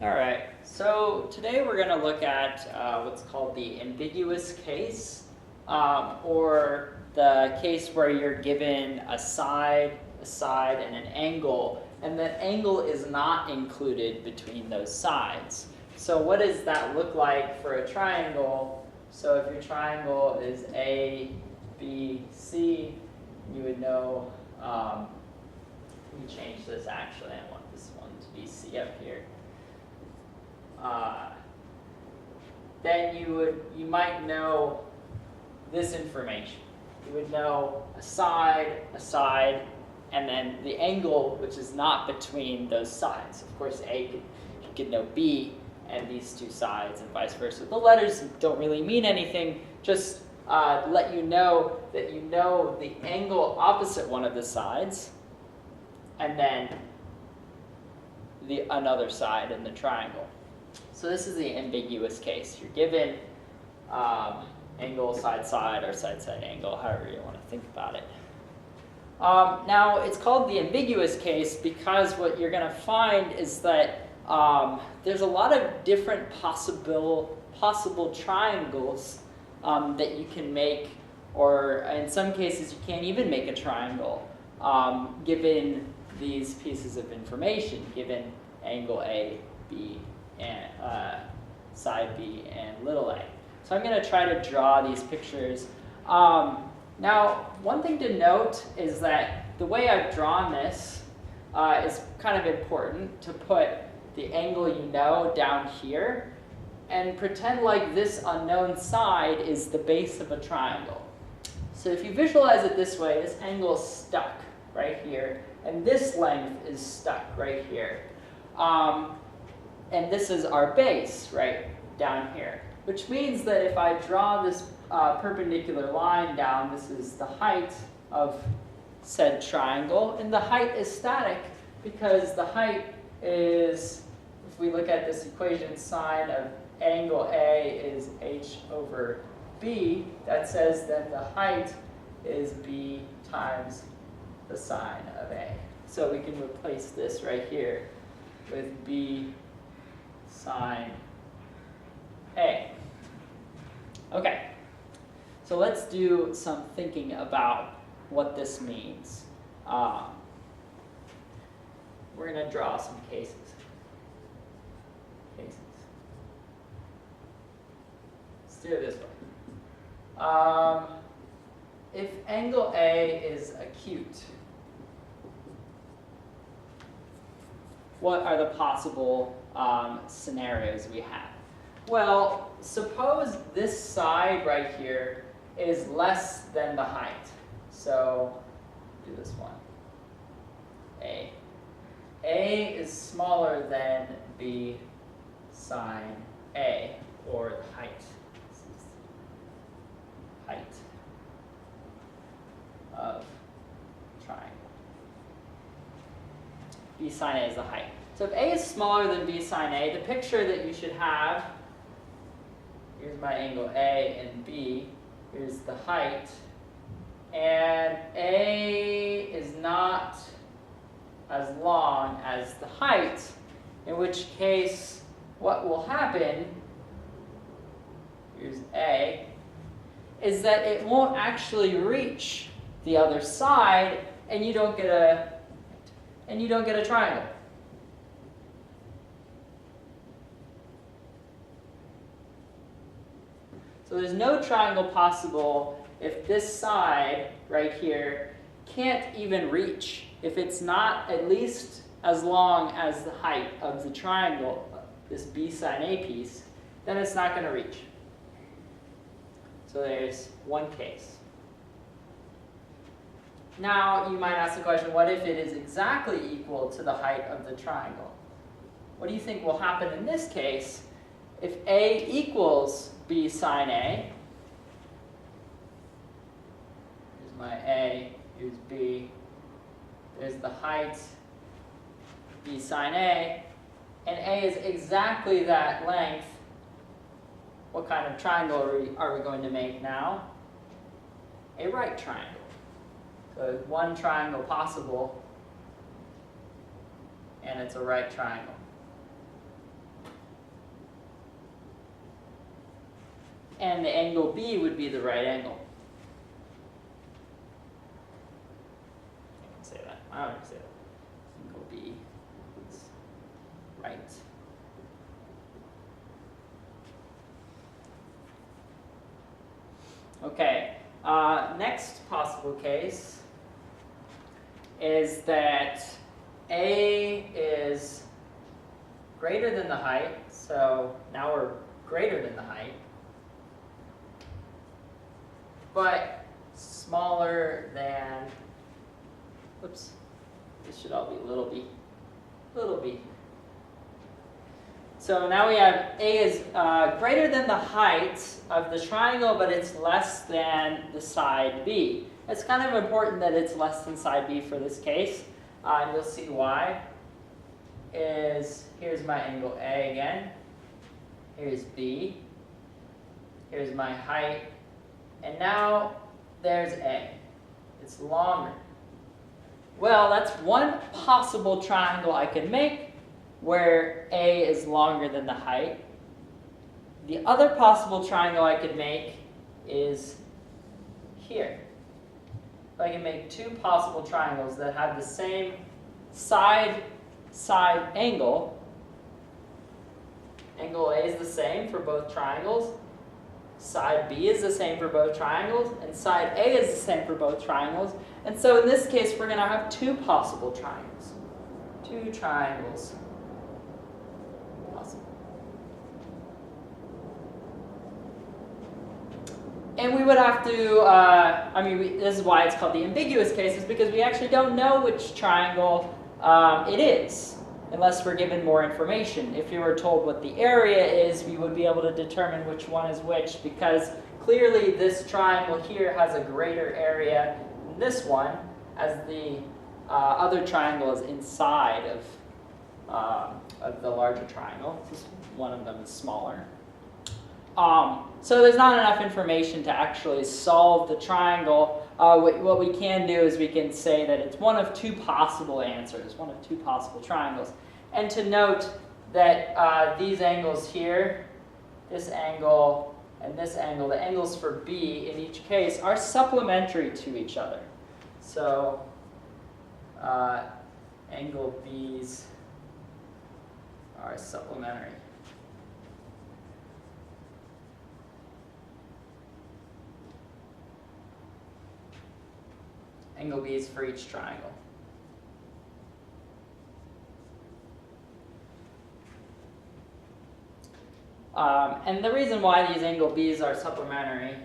All right, so today we're going to look at what's called the ambiguous case, or the case where you're given a side, and an angle, and that angle is not included between those sides. So what does that look like for a triangle? So if your triangle is A, B, C, you would know, let me change this actually, I want this one to be C up here. Then you might know this information. You would know a side, and then the angle, which is not between those sides. Of course, you could know B and these two sides, and vice versa. The letters don't really mean anything, just let you know that you know the angle opposite one of the sides, and then another side in the triangle. So this is the ambiguous case. You're given angle side, or side angle, however you want to think about it. Now, it's called the ambiguous case because what you're going to find is that there's a lot of different possible triangles that you can make, or in some cases you can't even make a triangle given these pieces of information, given angle A, B, and side B, and little a. So I'm going to try to draw these pictures. Now, one thing to note is that the way I've drawn this is kind of important to put the angle you know down here and pretend like this unknown side is the base of a triangle. So if you visualize it this way, this angle is stuck right here, and this length is stuck right here. And this is our base right down here, which means that if I draw this perpendicular line down, this is the height of said triangle, and the height is static because the height is, if we look at this equation, sine of angle A is h over b, that says then the height is b times the sine of A. So we can replace this right here with b sine A. Okay, so let's do some thinking about what this means. We're going to draw some cases. Let's do it this way. If angle A is acute, what are the possible scenarios we have? Well, suppose this side right here is less than the height. So, do this one. A. A is smaller than B sine A, or the height. This is height of triangle. B sine A is the height. So if A is smaller than B sine A, the picture that you should have, here's my angle A and B, here's the height, and A is not as long as the height, in which case what will happen, here's A, is that it won't actually reach the other side, and you don't get a triangle. So there's no triangle possible if this side right here can't even reach. If it's not at least as long as the height of the triangle, this B sine A piece, then it's not going to reach. So there's one case. Now you might ask the question, what if it is exactly equal to the height of the triangle? What do you think will happen in this case if A equals B sine A? Here's my A, here's B, there's the height, B sine A, and A is exactly that length. What kind of triangle are we going to make now? A right triangle. So there's one triangle possible, and it's a right triangle. and the angle B would be the right angle. I can say that. I don't say that. Angle B is right. Okay, next possible case is that A is greater than the height, so now we're greater than the height, but smaller than, whoops, this should all be little b, little b. So now we have A is greater than the height of the triangle, but it's less than the side B. It's kind of important that it's less than side B for this case, and you'll see why. Here's my angle A again, here's B, here's my height, and now there's A. It's longer. Well, that's one possible triangle I can make where A is longer than the height. The other possible triangle I could make is here. I can make two possible triangles that have the same side angle. Angle A is the same for both triangles. Side B is the same for both triangles. And side A is the same for both triangles. And so in this case, we're going to have two possible triangles. Two triangles. Possible. And we would have to, this is why it's called the ambiguous case, is because we actually don't know which triangle it is, unless we're given more information. If you were told what the area is, we would be able to determine which one is which, because clearly this triangle here has a greater area than this one, as the other triangle is inside of the larger triangle. One of them is smaller. So there's not enough information to actually solve the triangle. What we can do is we can say that it's one of two possible answers, one of two possible triangles. And to note that these angles here, this angle and this angle, the angles for B in each case are supplementary to each other. So angle B's are supplementary. Angle B's for each triangle. And the reason why these angle B's are supplementary,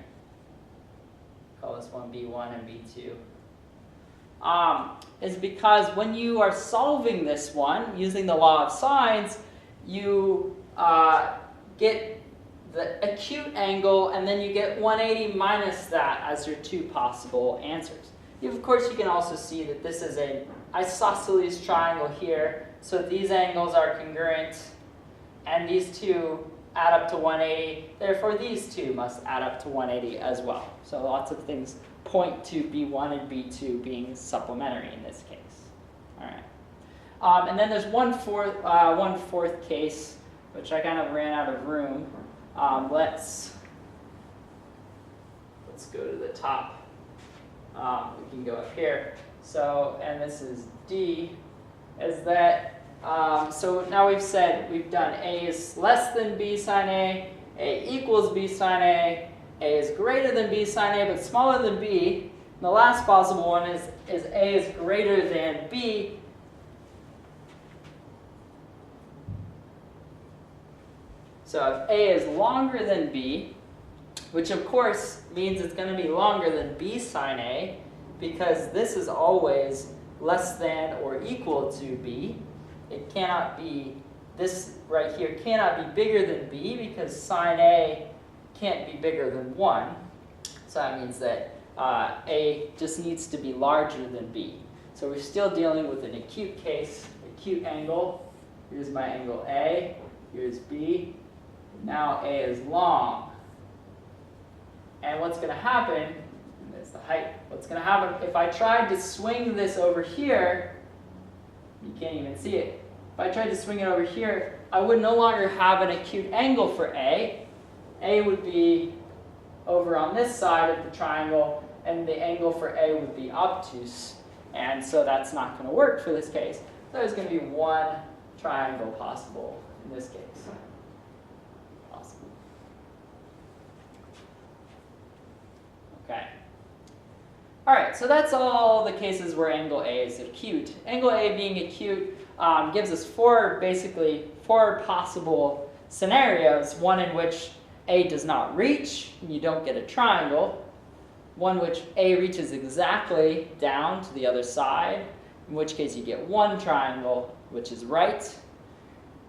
call this one B1 and B2, is because when you are solving this one using the law of sines, you get the acute angle and then you get 180 minus that as your two possible answers. Of course, you can also see that this is an isosceles triangle here, so these angles are congruent, and these two add up to 180. Therefore, these two must add up to 180 as well. So lots of things point to B1 and B2 being supplementary in this case. All right. And then there's one fourth case, which I kind of ran out of room. Let's go to the top. We can go up here. So, and this is D, is that, so now we've done A is less than B sine A equals B sine A is greater than B sine A but smaller than B. And the last possible one is A is greater than B. So if A is longer than B, which of course means it's going to be longer than B sine A, because this is always less than or equal to B. It cannot be, this right here cannot be bigger than B, because sine A can't be bigger than 1. So that means that A just needs to be larger than B. So we're still dealing with an acute case, acute angle. Here's my angle A, here's B. Now A is long. And what's going to happen, and there's the height, what's going to happen if I tried to swing this over here, you can't even see it. If I tried to swing it over here, I would no longer have an acute angle for A. A would be over on this side of the triangle, and the angle for A would be obtuse. And so that's not going to work for this case. So there's going to be one triangle possible in this case. Possible. Okay. All right, so that's all the cases where angle A is acute. Angle A being acute gives us basically four possible scenarios. One in which A does not reach, and you don't get a triangle. One which A reaches exactly down to the other side, in which case you get one triangle, which is right.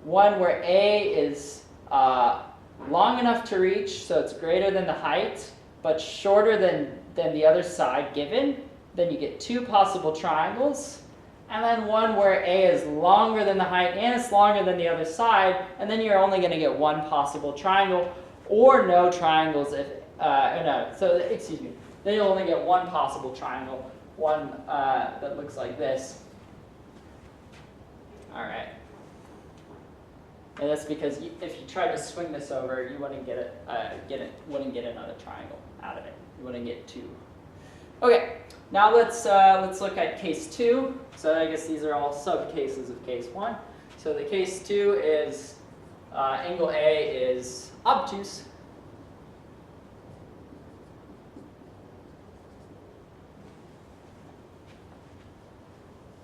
One where A is long enough to reach, so it's greater than the height, but shorter than the other side given. Then you get two possible triangles. And then one where A is longer than the height and it's longer than the other side, and then you're only going to get one possible triangle, or no triangles if, excuse me, then you'll only get one possible triangle, one that looks like this. All right. And that's because if you try to swing this over, you wouldn't wouldn't get another triangle out of it. You wouldn't get two. Okay, now let's look at case 2. So I guess these are all sub-cases of case 1. So the case 2 is angle A is obtuse.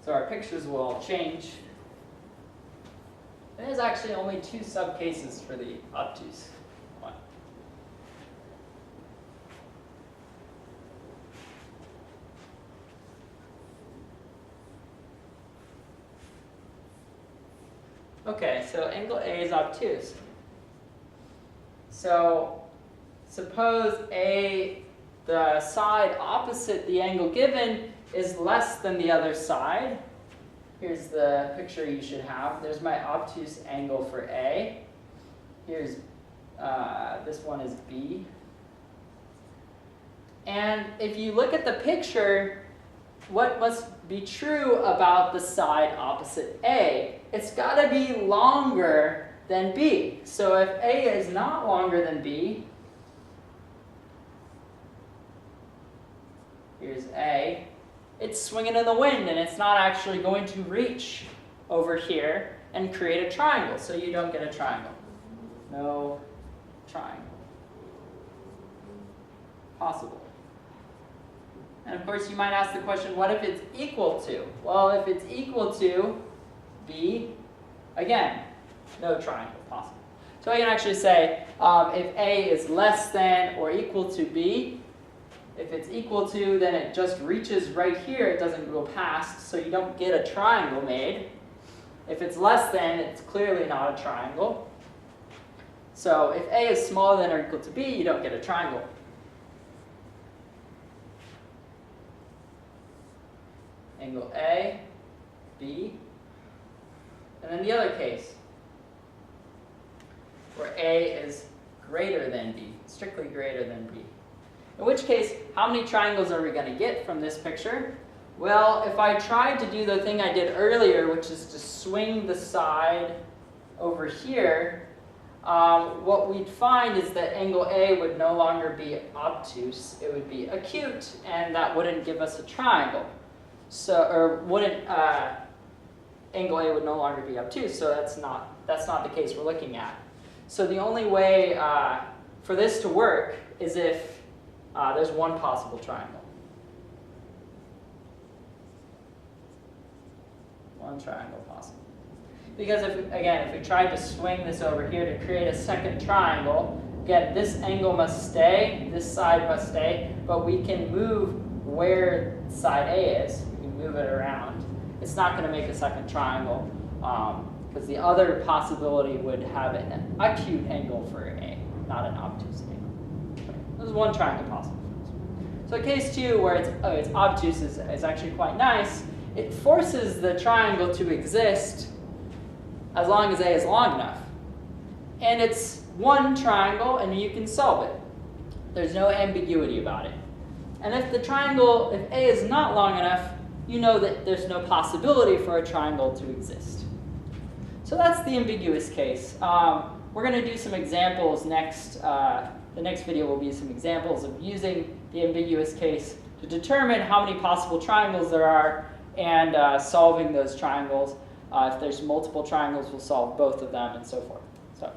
So our pictures will all change. And there's actually only two sub-cases for the obtuse one. Okay, so angle A is obtuse. So suppose the side opposite the angle given is less than the other side. Here's the picture you should have. There's my obtuse angle for A. Here's, this one is B. And if you look at the picture, what must be true about the side opposite A? It's got to be longer than B. So if A is not longer than B, here's A, it's swinging in the wind and it's not actually going to reach over here and create a triangle. So you don't get a triangle. No triangle. Possible. And of course you might ask the question, what if it's equal to? Well, if it's equal to B, again, no triangle possible. So I can actually say if A is less than or equal to B, if it's equal to, then it just reaches right here, it doesn't go past, so you don't get a triangle made. If it's less than, it's clearly not a triangle. So if A is smaller than or equal to B, you don't get a triangle. Angle A, B, and then the other case, where A is greater than B, strictly greater than B. In which case, how many triangles are we going to get from this picture? Well, if I tried to do the thing I did earlier, which is to swing the side over here, what we'd find is that angle A would no longer be obtuse, it would be acute, and that wouldn't give us a triangle. So, or wouldn't, angle A would no longer be obtuse, so that's not the case we're looking at. So the only way for this to work is if there's one possible triangle. One triangle possible. Because if we tried to swing this over here to create a second triangle, again, this angle must stay, this side must stay, but we can move where side A is. We can move it around. It's not going to make a second triangle because the other possibility would have an acute angle for A, not an obtuse angle. There's one triangle possible. So case 2, where it's obtuse, is actually quite nice. It forces the triangle to exist as long as A is long enough. And it's one triangle, and you can solve it. There's no ambiguity about it. And if if A is not long enough, you know that there's no possibility for a triangle to exist. So that's the ambiguous case. we're going to do some examples next. The next video will be some examples of using the ambiguous case to determine how many possible triangles there are and solving those triangles. If there's multiple triangles, we'll solve both of them and so forth. So.